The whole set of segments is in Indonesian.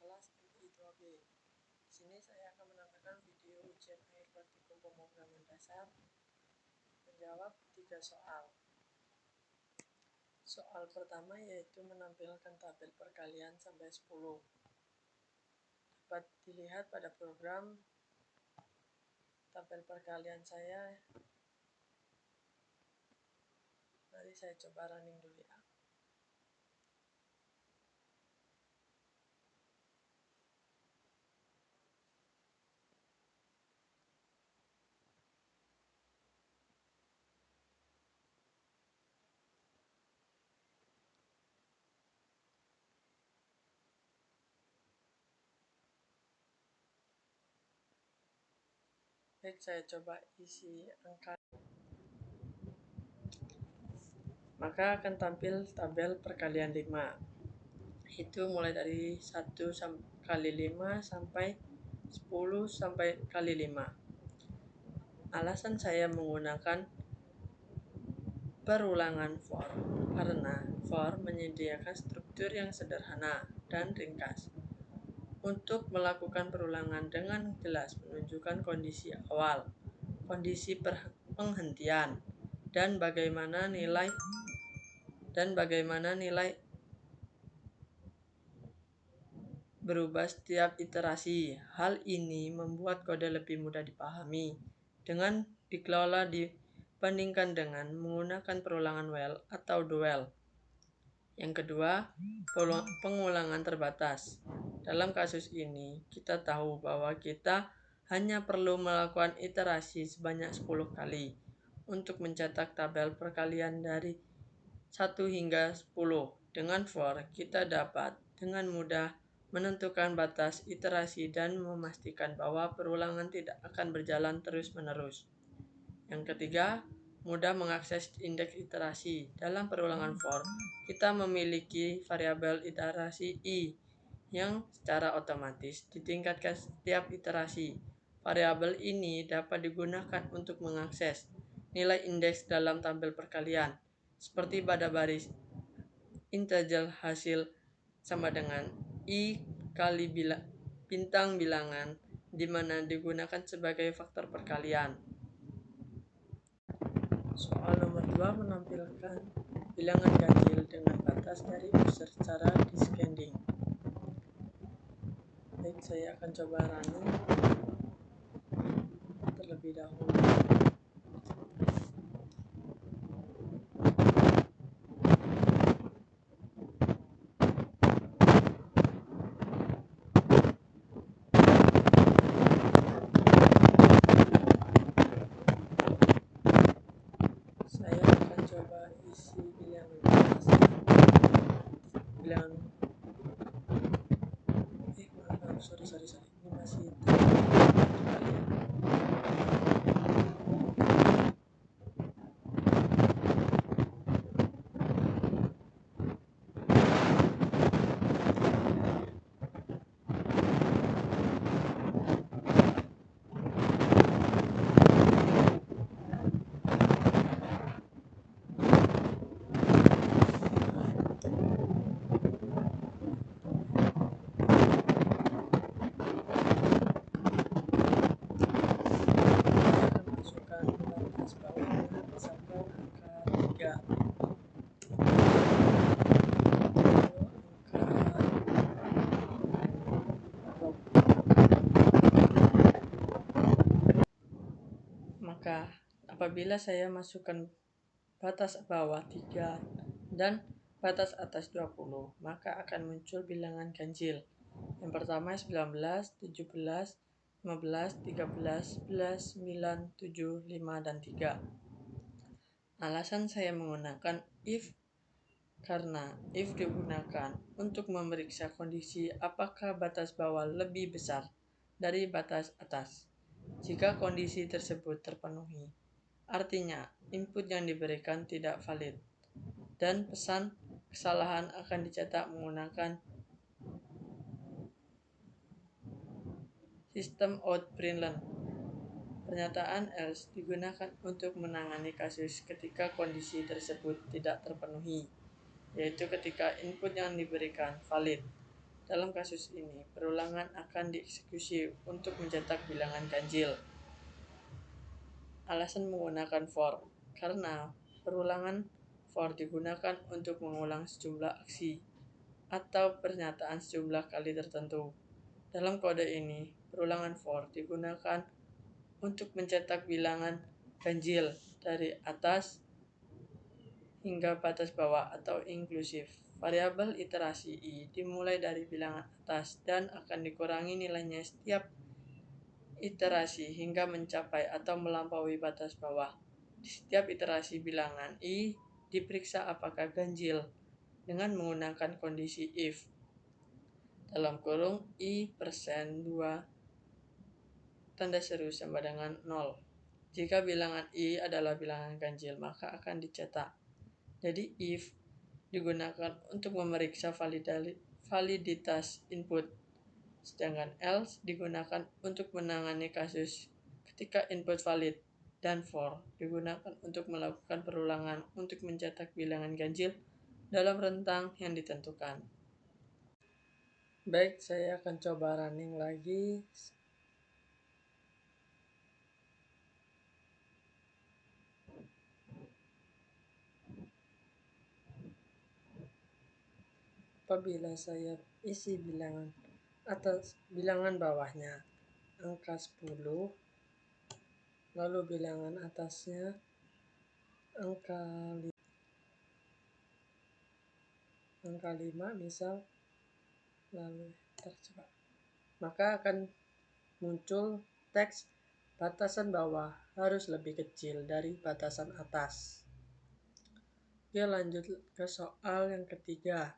kelas UI 2B. Di sini saya akan menampilkan video ujian akhir praktikum pemrograman dasar menjawab 3 soal. Soal pertama yaitu menampilkan tabel perkalian sampai 10. Dapat dilihat pada program tabel perkalian saya. Mari saya coba running dulu ya. Baik, saya coba isi angka. Maka akan tampil tabel perkalian 5. Itu mulai dari 1 kali 5 sampai 10 sampai kali 5. Alasan saya menggunakan perulangan for karena for menyediakan struktur yang sederhana dan ringkas. Untuk melakukan perulangan dengan jelas menunjukkan kondisi awal, kondisi penghentian, dan bagaimana nilai berubah setiap iterasi. Hal ini membuat kode lebih mudah dipahami dengan dikelola dibandingkan dengan menggunakan perulangan while atau do while. Yang kedua, pengulangan terbatas. Dalam kasus ini, kita tahu bahwa kita hanya perlu melakukan iterasi sebanyak 10 kali untuk mencetak tabel perkalian dari 1 hingga 10. Dengan for, kita dapat dengan mudah menentukan batas iterasi dan memastikan bahwa perulangan tidak akan berjalan terus-menerus. Yang ketiga, mudah mengakses indeks iterasi. Dalam perulangan for, kita memiliki variabel iterasi i yang secara otomatis ditingkatkan setiap iterasi. Variabel ini dapat digunakan untuk mengakses nilai indeks dalam tabel perkalian, seperti pada baris integer hasil sama dengan i kali bintang bilangan, di mana digunakan sebagai faktor perkalian. Soal nomor 2 menampilkan bilangan ganjil dengan batas dari user secara descending. Baik, saya akan coba running terlebih dahulu. Saya akan coba isi bilangan sorry ini masih Maka apabila saya masukkan batas bawah 3 dan batas atas 20, maka akan muncul bilangan ganjil. Yang pertama 19, 17, 15, 13, 11, 9, 7, 5, dan 3. Alasan saya menggunakan if karena if digunakan untuk memeriksa kondisi apakah batas bawah lebih besar dari batas atas. Jika kondisi tersebut terpenuhi, artinya input yang diberikan tidak valid dan pesan kesalahan akan dicetak menggunakan sistem out-println. Pernyataan else digunakan untuk menangani kasus ketika kondisi tersebut tidak terpenuhi, yaitu ketika input yang diberikan valid Dalam kasus ini, perulangan akan dieksekusi untuk mencetak bilangan ganjil. Alasan menggunakan for, karena perulangan for digunakan untuk mengulang sejumlah aksi atau pernyataan sejumlah kali tertentu. Dalam kode ini, perulangan for digunakan untuk mencetak bilangan ganjil dari atas hingga batas bawah atau inklusif. Variabel iterasi I dimulai dari bilangan atas dan akan dikurangi nilainya setiap iterasi hingga mencapai atau melampaui batas bawah. Di setiap iterasi bilangan I diperiksa apakah ganjil dengan menggunakan kondisi if dalam kurung I%2 tanda seru sama dengan 0. Jika bilangan I adalah bilangan ganjil, maka akan dicetak. Jadi if digunakan untuk memeriksa validitas input, sedangkan else digunakan untuk menangani kasus ketika input valid, dan for digunakan untuk melakukan perulangan untuk mencetak bilangan ganjil dalam rentang yang ditentukan. Baik, saya akan coba running lagi. Apabila saya isi bilangan atas, bilangan bawahnya angka 10, lalu bilangan atasnya angka 5 misal, lalu tercoba, maka akan muncul teks batasan bawah harus lebih kecil dari batasan atas. Oke, lanjut ke soal yang ketiga,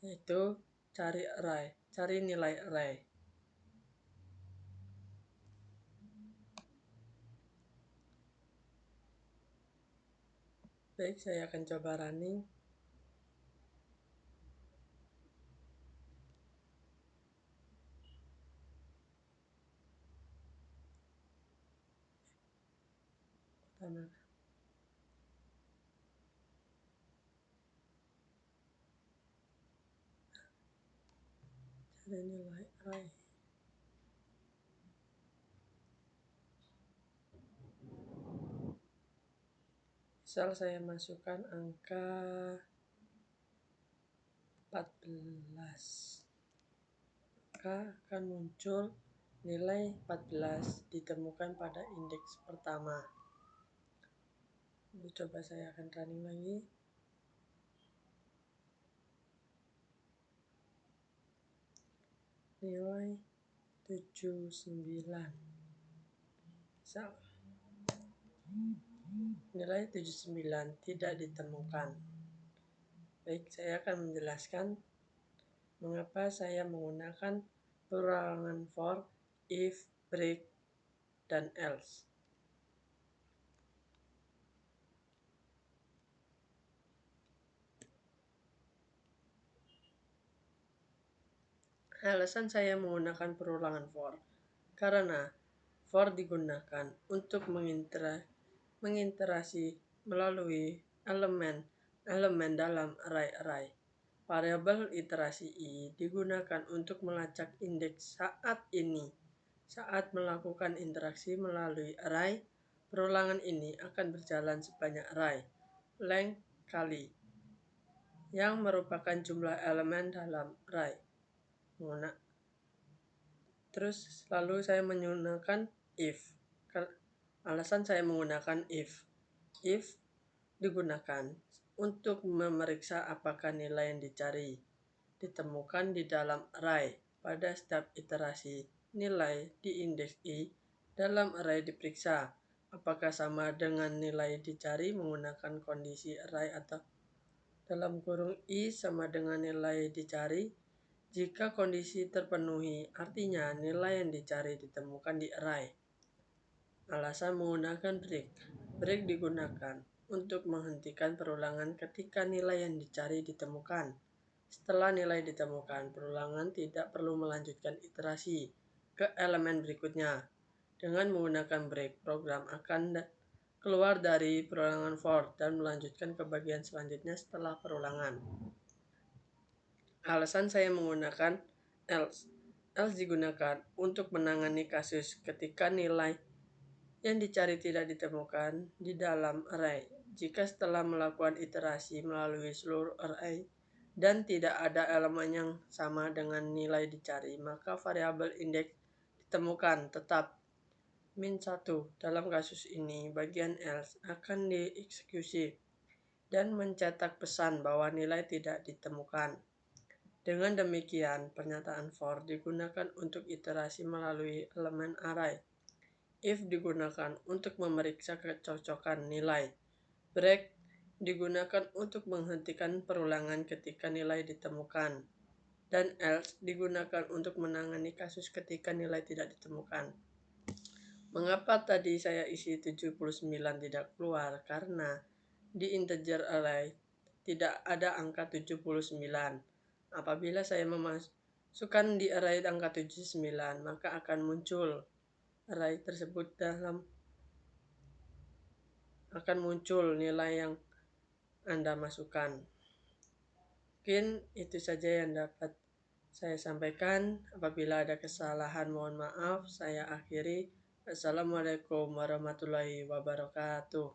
yaitu cari nilai array. Baik, saya akan coba running. Cari nilai array. Misal saya masukkan angka 14, maka akan muncul nilai 14 ditemukan pada indeks pertama. Lalu coba saya akan running lagi. Nilai 79. Misal nilai 79 tidak ditemukan. Baik, saya akan menjelaskan mengapa saya menggunakan perulangan for, if, break, dan else. Alasan saya menggunakan perulangan for, karena for digunakan untuk mengiterasi melalui elemen dalam array. Variabel iterasi I digunakan untuk melacak indeks saat melakukan interaksi melalui array. Perulangan ini akan berjalan sebanyak array length kali yang merupakan jumlah elemen dalam array. Terus lalu saya menggunakan if. Alasan saya menggunakan if digunakan untuk memeriksa apakah nilai yang dicari ditemukan di dalam array. Pada setiap iterasi nilai di indeks I dalam array diperiksa apakah sama dengan nilai dicari menggunakan kondisi array atau dalam kurung I sama dengan nilai dicari. Jika kondisi terpenuhi, artinya nilai yang dicari ditemukan di array. Alasan menggunakan break. Break digunakan untuk menghentikan perulangan ketika nilai yang dicari ditemukan. Setelah nilai ditemukan, perulangan tidak perlu melanjutkan iterasi ke elemen berikutnya. Dengan menggunakan break, program akan keluar dari perulangan for dan melanjutkan ke bagian selanjutnya setelah perulangan. Alasan saya menggunakan else. Else digunakan untuk menangani kasus ketika nilai yang dicari tidak ditemukan di dalam array. Jika setelah melakukan iterasi melalui seluruh array dan tidak ada elemen yang sama dengan nilai dicari, maka variabel indeks ditemukan tetap -1. Dalam kasus ini, bagian else akan dieksekusi dan mencetak pesan bahwa nilai tidak ditemukan. Dengan demikian, pernyataan for digunakan untuk iterasi melalui elemen array. If digunakan untuk memeriksa kecocokan nilai. Break digunakan untuk menghentikan perulangan ketika nilai ditemukan. Dan else digunakan untuk menangani kasus ketika nilai tidak ditemukan. Mengapa tadi saya isi 79 tidak keluar? Karena di integer array tidak ada angka 79. Apabila saya memasukkan di array angka 79, maka akan muncul array tersebut akan muncul nilai yang Anda masukkan. Mungkin itu saja yang dapat saya sampaikan. Apabila ada kesalahan, mohon maaf. Saya akhiri. Assalamualaikum warahmatullahi wabarakatuh.